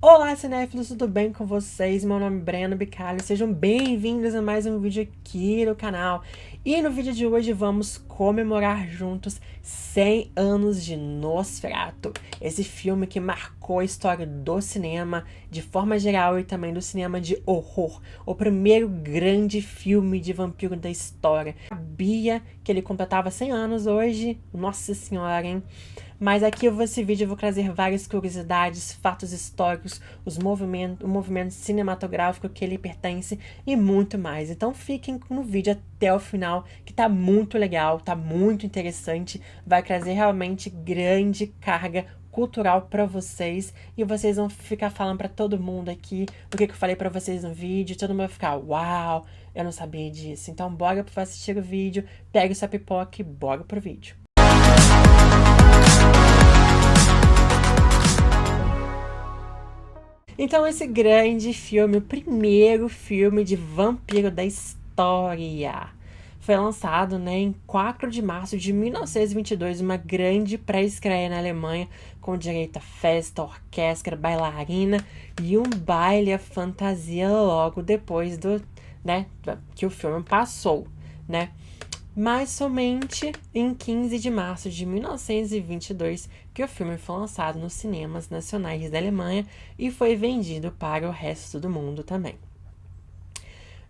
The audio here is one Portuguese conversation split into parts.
Olá, cinéfilos, tudo bem com vocês? Meu nome é Breno Bicalho, sejam bem-vindos a mais um vídeo aqui no canal. E no vídeo de hoje vamos comemorar juntos 100 anos de Nosferatu, esse filme que marcou a história do cinema de forma geral e também do cinema de horror. O primeiro grande filme de vampiro da história. Sabia que ele completava 100 anos hoje? Nossa senhora, hein? Mas aqui nesse vídeo eu vou trazer várias curiosidades, fatos históricos, o movimento cinematográfico que ele pertence e muito mais. Então fiquem no vídeo até o final, que tá muito legal, tá muito interessante, vai trazer realmente grande carga cultural para vocês e vocês vão ficar falando para todo mundo aqui o que eu falei para vocês no vídeo, todo mundo vai ficar, uau, eu não sabia disso. Então bora para assistir o vídeo, pega sua pipoca e bora pro vídeo. Então esse grande filme, o primeiro filme de vampiro da história, foi lançado, em 4 de março de 1922, uma grande pré-estreia na Alemanha, com direito a festa, orquestra, bailarina e um baile à fantasia logo depois que o filme passou, Mas somente em 15 de março de 1922 que o filme foi lançado nos cinemas nacionais da Alemanha e foi vendido para o resto do mundo também.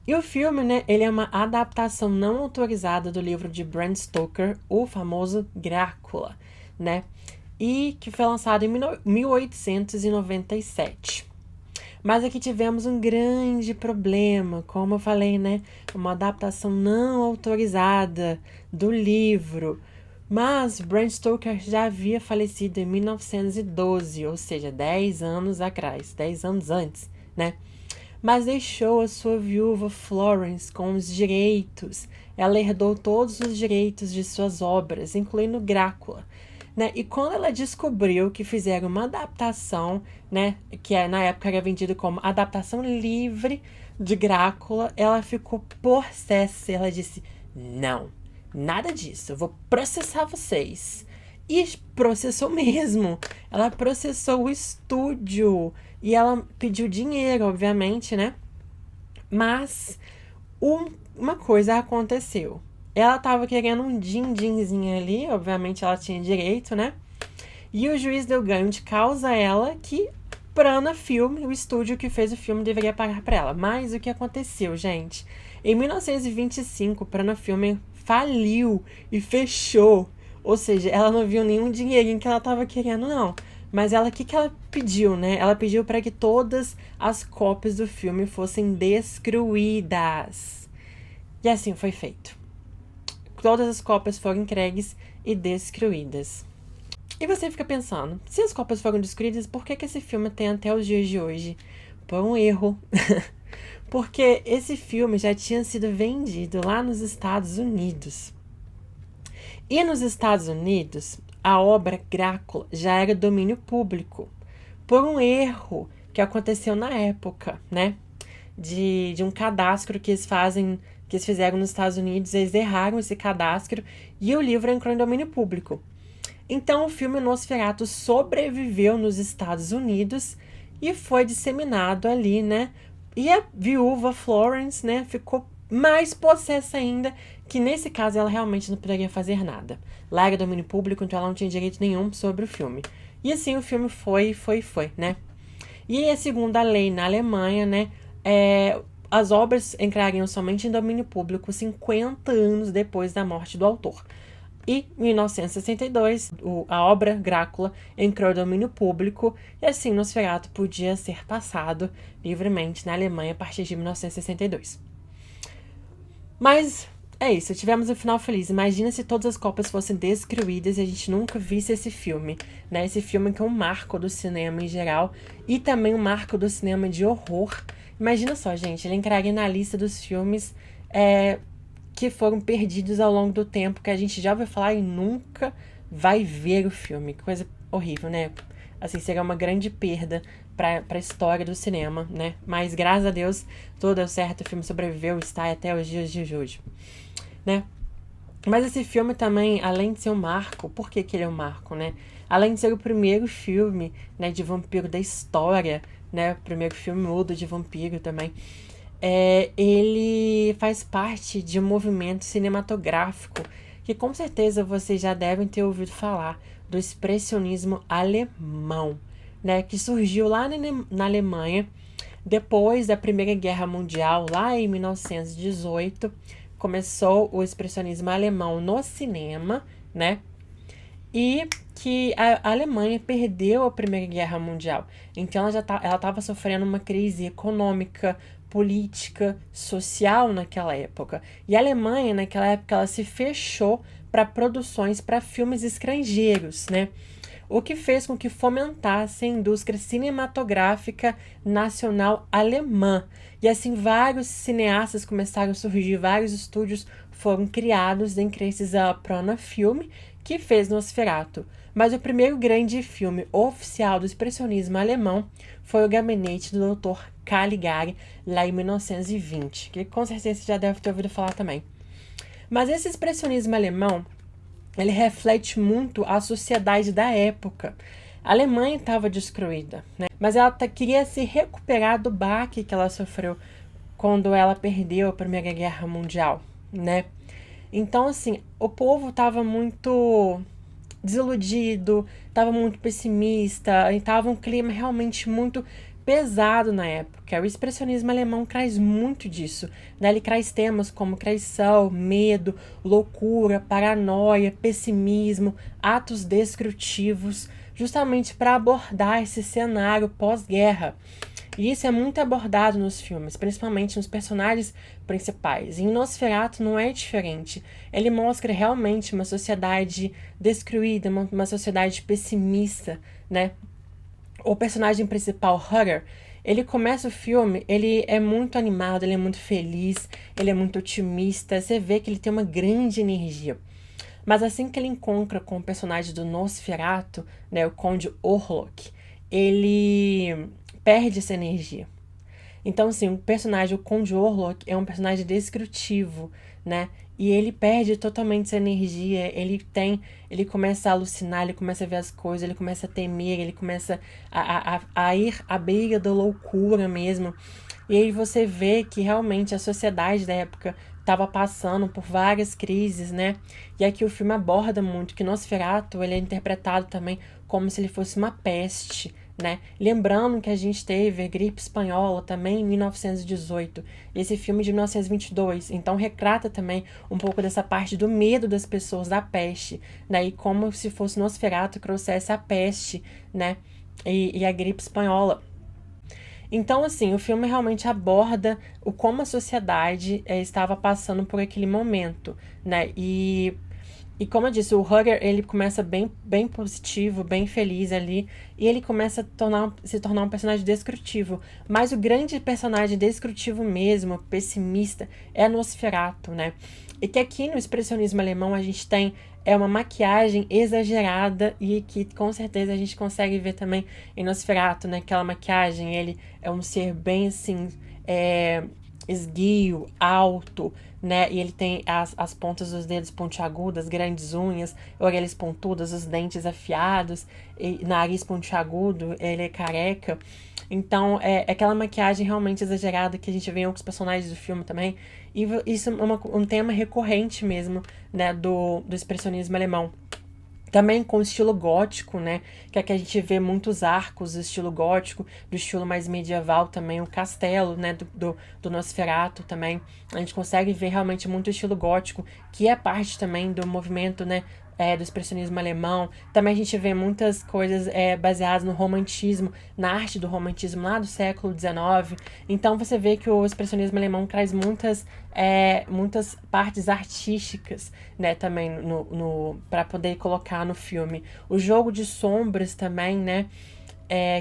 E o filme, ele é uma adaptação não autorizada do livro de Bram Stoker, o famoso Drácula, E que foi lançado em 1897. Mas aqui tivemos um grande problema, como eu falei, uma adaptação não autorizada do livro. Mas Bram Stoker já havia falecido em 1912, ou seja, 10 anos atrás, 10 anos antes, Mas deixou a sua viúva Florence com os direitos. Ela herdou todos os direitos de suas obras, incluindo Drácula. E quando ela descobriu que fizeram uma adaptação, que na época era vendido como adaptação livre de Drácula, ela ficou possessa. Ela disse, não, nada disso, eu vou processar vocês. E processou mesmo. Ela processou o estúdio e ela pediu dinheiro, obviamente, Mas uma coisa aconteceu. Ela tava querendo um din-dinzinho ali, obviamente ela tinha direito, E o juiz deu ganho de causa a ela que Prana Film, o estúdio que fez o filme, deveria pagar pra ela. Mas o que aconteceu, gente? Em 1925, Prana Film faliu e fechou. Ou seja, ela não viu nenhum dinheirinho que ela tava querendo, não. Mas ela, o que ela pediu, Ela pediu para que todas as cópias do filme fossem destruídas. E assim foi feito. Todas as cópias foram entregues e destruídas. E você fica pensando, se as cópias foram destruídas, por que esse filme tem até os dias de hoje? Por um erro. Porque esse filme já tinha sido vendido lá nos Estados Unidos. E nos Estados Unidos, a obra Drácula já era domínio público. Por um erro que aconteceu na época, De um cadastro que eles fizeram nos Estados Unidos, eles erraram esse cadastro e o livro entrou em domínio público. Então o filme Nosferatu sobreviveu nos Estados Unidos e foi disseminado ali, E a viúva Florence, ficou mais possessa ainda, que nesse caso ela realmente não poderia fazer nada. Lá era domínio público, então ela não tinha direito nenhum sobre o filme. E assim o filme foi, E segundo a lei na Alemanha, as obras entrariam somente em domínio público 50 anos depois da morte do autor. E em 1962, a obra Drácula entrou em domínio público e assim Nosferatu podia ser passado livremente na Alemanha a partir de 1962. Mas é isso, tivemos um final feliz. Imagina se todas as cópias fossem destruídas e a gente nunca visse esse filme, Esse filme que é um marco do cinema em geral e também um marco do cinema de horror. Imagina só, gente, ele entraria na lista dos filmes que foram perdidos ao longo do tempo, que a gente já ouviu falar e nunca vai ver o filme. Que coisa horrível, Assim, seria uma grande perda para a história do cinema, Mas, graças a Deus, tudo deu certo, o filme sobreviveu e está até os dias de hoje, Mas esse filme também, além de ser um marco, por que ele é um marco, Além de ser o primeiro filme, de vampiro da história, né? O primeiro filme mudo de vampiro também. Ele faz parte de um movimento cinematográfico que com certeza vocês já devem ter ouvido falar, do expressionismo alemão, né? Que surgiu lá na Alemanha depois da Primeira Guerra Mundial, lá em 1918. Começou o expressionismo alemão no cinema, né? E que a Alemanha perdeu a Primeira Guerra Mundial. Então ela estava sofrendo uma crise econômica, política, social naquela época. E a Alemanha, naquela época, ela se fechou para produções para filmes estrangeiros, né? O que fez com que fomentasse a indústria cinematográfica nacional alemã. E assim, vários cineastas começaram a surgir, vários estúdios foram criados, entre esses a Prana Film, que fez Nosferatu. Mas o primeiro grande filme oficial do expressionismo alemão foi o Gabinete do Dr. Caligari, lá em 1920, que com certeza você já deve ter ouvido falar também. Mas esse expressionismo alemão, ele reflete muito a sociedade da época. A Alemanha estava destruída, né? Mas ela queria se recuperar do baque que ela sofreu quando ela perdeu a Primeira Guerra Mundial, né? Então, assim, o povo estava muito desiludido, estava muito pessimista, estava um clima realmente muito pesado na época. O expressionismo alemão traz muito disso, né? Ele traz temas como traição, medo, loucura, paranoia, pessimismo, atos destrutivos, justamente para abordar esse cenário pós-guerra. E isso é muito abordado nos filmes, principalmente nos personagens principais. E em Nosferatu não é diferente. Ele mostra realmente uma sociedade destruída, uma sociedade pessimista, né? O personagem principal, Hutter, ele começa o filme, ele é muito animado, ele é muito feliz, ele é muito otimista, você vê que ele tem uma grande energia. Mas assim que ele encontra com o personagem do Nosferatu, né, o Conde Orlok, ele perde essa energia. Então, assim, o personagem, o Conde Orlok, é um personagem descritivo, né? E ele perde totalmente essa energia, ele começa a alucinar, ele começa a ver as coisas, ele começa a temer, ele começa a ir à beira da loucura mesmo. E aí você vê que realmente a sociedade da época estava passando por várias crises, né? E aqui o filme aborda muito que Nosferatu, ele é interpretado também como se ele fosse uma peste, né? Lembrando que a gente teve a gripe espanhola também em 1918, esse filme de 1922, então retrata também um pouco dessa parte do medo das pessoas da peste, né? E como se fosse Nosferatu que trouxesse a peste, né? E a gripe espanhola. Então, assim, o filme realmente aborda como a sociedade estava passando por aquele momento, né? E como eu disse, o Hutter, ele começa bem positivo, bem feliz ali, e ele começa a se tornar um personagem descritivo. Mas o grande personagem descritivo mesmo, pessimista, é Nosferatu, né? E que aqui no expressionismo alemão a gente tem uma maquiagem exagerada e que com certeza a gente consegue ver também em Nosferatu, né? Aquela maquiagem, ele é um ser bem assim, esguio, alto, né? E ele tem as pontas dos dedos pontiagudas, grandes unhas, orelhas pontudas, os dentes afiados, e nariz pontiagudo, ele é careca. Então, é aquela maquiagem realmente exagerada que a gente vê em outros personagens do filme também. E isso é um tema recorrente mesmo, né, do expressionismo alemão. Também com o estilo gótico, né? Que aqui a gente vê muitos arcos do estilo gótico, do estilo mais medieval também, o castelo, né? Do Nosferatu também. A gente consegue ver realmente muito estilo gótico, que é parte também do movimento, né? Do expressionismo alemão. Também a gente vê muitas coisas baseadas no romantismo, na arte do romantismo lá do século XIX. Então você vê que o expressionismo alemão traz muitas partes artísticas, né, também para poder colocar no filme. O jogo de sombras também, né?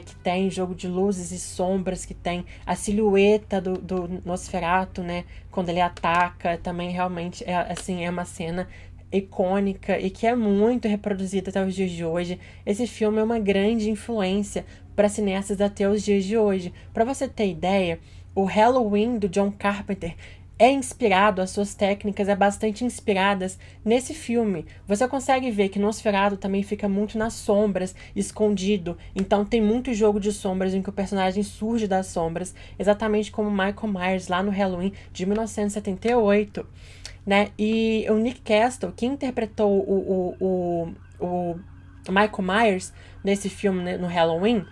Que tem jogo de luzes e sombras, que tem a silhueta do Nosferatu, né? Quando ele ataca, também realmente é uma cena icônica e que é muito reproduzida até os dias de hoje. Esse filme é uma grande influência para cineastas até os dias de hoje. Para você ter ideia, o Halloween do John Carpenter é inspirado, as suas técnicas é bastante inspiradas nesse filme. Você consegue ver que Nosferatu também fica muito nas sombras, escondido. Então tem muito jogo de sombras em que o personagem surge das sombras, exatamente como Michael Myers lá no Halloween de 1978, né? E o Nick Castle, que interpretou o Michael Myers nesse filme, né, no Halloween,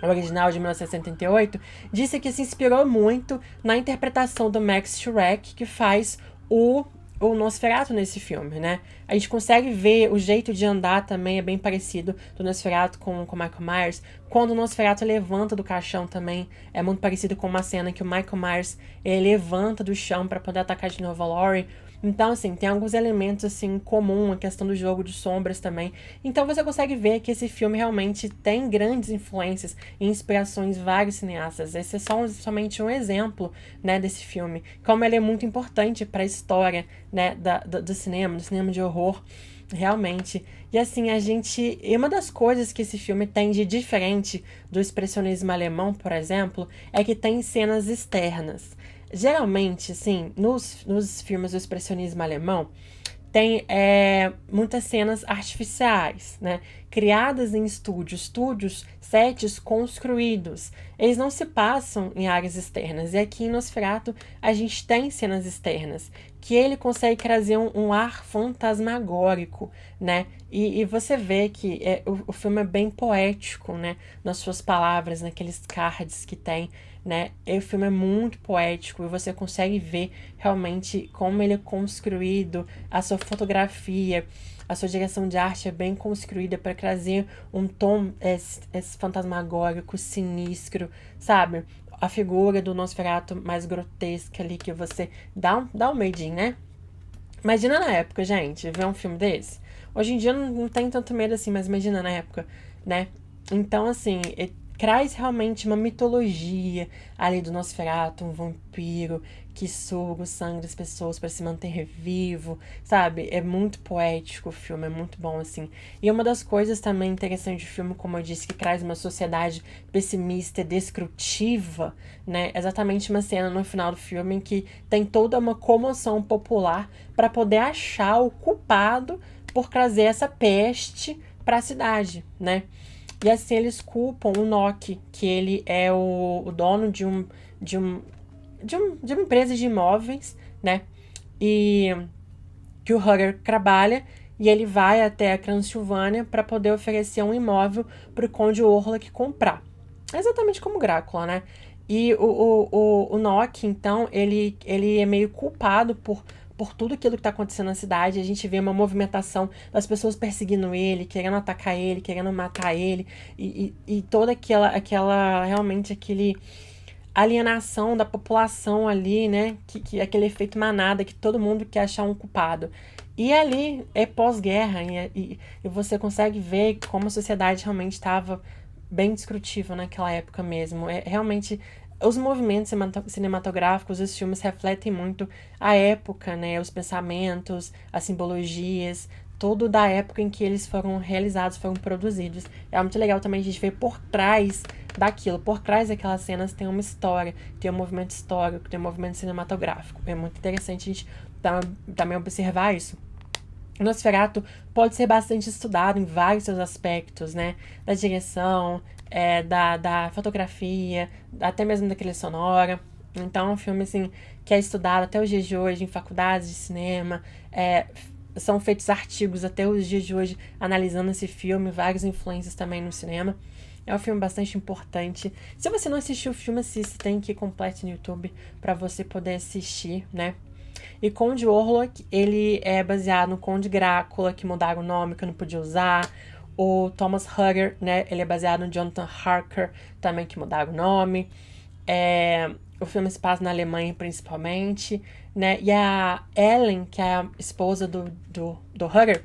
o original de 1978, disse que se inspirou muito na interpretação do Max Schreck, que faz o Nosferatu nesse filme, né? A gente consegue ver o jeito de andar também é bem parecido do Nosferatu com o Michael Myers. Quando o Nosferatu levanta do caixão também é muito parecido com uma cena que o Michael Myers ele levanta do chão para poder atacar de novo a Laurie. Então, assim, tem alguns elementos, assim, em comum, a questão do jogo de sombras também. Então, você consegue ver que esse filme realmente tem grandes influências e inspirações de vários cineastas. Esse é somente um exemplo, né, desse filme. Como ele é muito importante para a história, né, do cinema de horror, realmente. E assim, e uma das coisas que esse filme tem de diferente do expressionismo alemão, por exemplo, é que tem cenas externas. Geralmente, assim, nos filmes do expressionismo alemão, tem muitas cenas artificiais, né? Criadas em estúdios, sets construídos. Eles não se passam em áreas externas. E aqui em Nosferatu, a gente tem cenas externas, que ele consegue trazer um ar fantasmagórico, né? E você vê que o filme é bem poético, né? Nas suas palavras, naqueles cards que tem, né? E o filme é muito poético e você consegue ver realmente como ele é construído, a sua fotografia, a sua direção de arte é bem construída para trazer um tom fantasmagórico, sinistro, sabe? A figura do Nosferatu mais grotesca ali, que você dá um medinho, né? Imagina na época, gente, ver um filme desse. Hoje em dia não tem tanto medo assim, mas imagina na época, né? Então, assim, traz realmente uma mitologia ali do Nosferatu, um vampiro que suga o sangue das pessoas para se manter vivo, sabe? É muito poético o filme, é muito bom, assim. E uma das coisas também interessantes do filme, como eu disse, que traz uma sociedade pessimista e destrutiva, né? Exatamente uma cena no final do filme em que tem toda uma comoção popular para poder achar o culpado por trazer essa peste para a cidade, né? E assim eles culpam o Nock, que ele é o dono de uma empresa de imóveis, né? E que o Hugger trabalha e ele vai até a Transilvânia para poder oferecer um imóvel para o Conde Orlok comprar. Exatamente como Drácula, né? E o Nock, então, ele é meio culpado por tudo aquilo que está acontecendo na cidade. A gente vê uma movimentação das pessoas perseguindo ele, querendo atacar ele, querendo matar ele, e toda realmente aquele alienação da população ali, né? Que aquele efeito manada, que todo mundo quer achar um culpado. E ali é pós-guerra, e você consegue ver como a sociedade realmente estava bem discutível naquela época mesmo. Realmente, os movimentos cinematográficos, os filmes refletem muito a época, né? Os pensamentos, as simbologias, tudo da época em que eles foram realizados, foram produzidos. É muito legal também a gente ver por trás daquilo. Por trás daquelas cenas tem uma história, tem um movimento histórico, tem um movimento cinematográfico. É muito interessante a gente também observar isso. O Nosferatu pode ser bastante estudado em vários seus aspectos, né? Da direção, da fotografia, até mesmo da trilha sonora. Então é um filme, assim, que é estudado até os dias de hoje em faculdades de cinema. São feitos artigos até os dias de hoje analisando esse filme, várias influências também no cinema. É um filme bastante importante. Se você não assistiu o filme, assista, tem que ir completo no YouTube para você poder assistir, né? E Conde Orlok, ele é baseado no Conde Drácula, que mudaram o nome, que eu não podia usar. O Thomas Hugger, né? Ele é baseado no Jonathan Harker, também, que mudaram o nome. O filme se passa na Alemanha, principalmente, né? E a Ellen, que é a esposa do Hugger,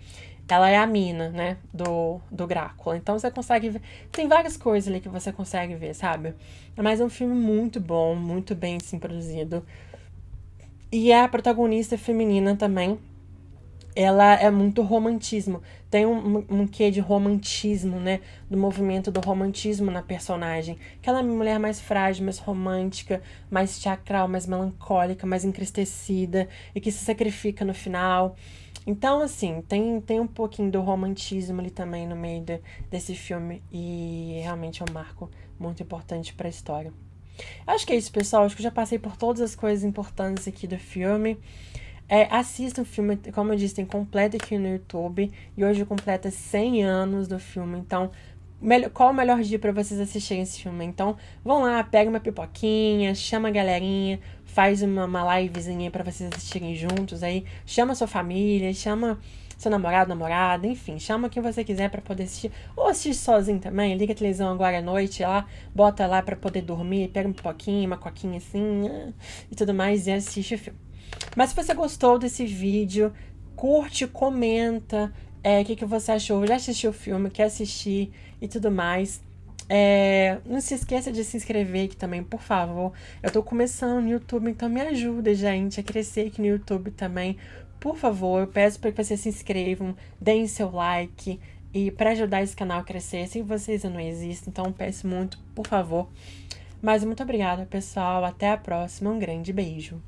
ela é a mina, né? Do Drácula. Então você consegue ver. Tem várias coisas ali que você consegue ver, sabe? Mas é um filme muito bom, muito bem, assim, produzido. E a protagonista feminina também ela é muito romantismo. Tem um quê de romantismo, né? Do movimento do romantismo na personagem. Aquela mulher mais frágil, mais romântica, mais teatral, mais melancólica, mais entristecida e que se sacrifica no final. Então, assim, tem um pouquinho do romantismo ali também no meio desse filme. E realmente é um marco muito importante para a história. Acho que é isso, pessoal. Acho que eu já passei por todas as coisas importantes aqui do filme. Assista o filme, como eu disse, tem completo aqui no YouTube. E hoje completa 100 anos do filme. Então, qual o melhor dia para vocês assistirem esse filme? Então, vão lá, pega uma pipoquinha, chama a galerinha, faz uma livezinha para vocês assistirem juntos aí. Chama sua família, chama seu namorado, namorada, enfim, chama quem você quiser para poder assistir. Ou assiste sozinho também, liga a televisão agora à noite lá, bota lá para poder dormir, pega uma pipoquinha, uma coquinha assim, e tudo mais, e assiste o filme. Mas se você gostou desse vídeo, curte, comenta o que você achou. Já assistiu o filme, quer assistir e tudo mais. Não se esqueça de se inscrever aqui também, por favor. Eu tô começando no YouTube, então me ajuda, gente, a crescer aqui no YouTube também. Por favor, eu peço para que vocês se inscrevam, deem seu like. E para ajudar esse canal a crescer, sem vocês eu não existo, então peço muito, por favor. Mas muito obrigada, pessoal. Até a próxima. Um grande beijo.